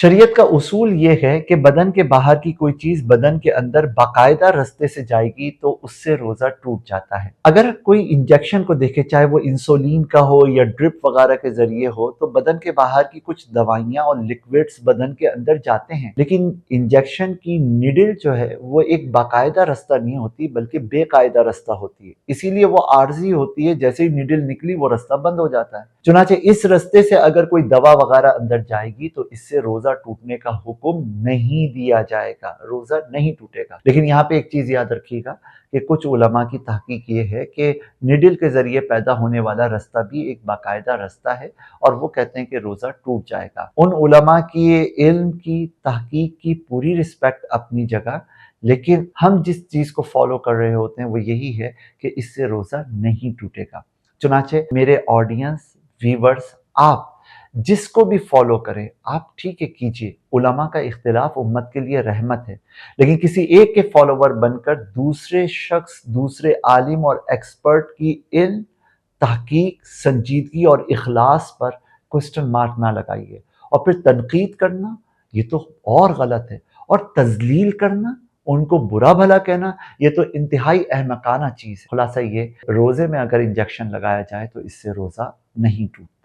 शरीयत का उसूल ये है कि बदन के बाहर की कोई चीज बदन के अंदर बाकायदा रास्ते से जाएगी तो उससे रोजा टूट जाता है। अगर कोई इंजेक्शन को देखे, चाहे वो इंसुलिन का हो या ड्रिप वगैरह के जरिए हो, तो बदन के बाहर की कुछ दवाइयां और लिक्विड्स बदन के अंदर जाते हैं, लेकिन इंजेक्शन की निडल जो है वो एक बाकायदा रास्ता नहीं होती बल्कि बेकायदा रास्ता होती है, इसीलिए वो आर्जी होती है। जैसे ही निडल निकली वो रास्ता बंद हो जाता है। चुनाचे इस रास्ते से अगर कोई दवा वगैरह अंदर जाएगी तो इससे रोजा टूटने का हुक्म नहीं दिया जाएगा, रोजा नहीं टूटेगा। लेकिन यहाँ पे एक चीज याद रखिएगा कि कुछ उलमा की तहकीक ये है कि निडल के जरिए पैदा होने वाला रास्ता भी एक बाकायदा रास्ता है और वो कहते हैं कि रोजा टूट जाएगा। उन उलमा की इल्म की तहकीक की पूरी रिस्पेक्ट अपनी जगह, लेकिन हम जिस चीज को फॉलो कर रहे होते हैं वो यही है कि इससे रोजा नहीं टूटेगा। चुनाचे मेरे ऑडियंस, व्यूवर्स, आप जिसको भी फॉलो करें, आप ठीक है कीजिए। उलमा का इख्तिलाफ उम्मत के लिए रहमत है, लेकिन किसी एक के फॉलोवर बनकर दूसरे शख्स, दूसरे आलिम और एक्सपर्ट की इल्म, तहकीक, संजीदगी और इखलास पर क्वेश्चन मार्क ना लगाइए। और फिर तनकीद करना ये तो और गलत है, और तजलील करना, उनको बुरा भला कहना, ये तो इंतहाई अहमकाना चीज है। खुलासा ये, रोजे में अगर इंजेक्शन लगाया जाए तो इससे रोजा नहीं टूटता।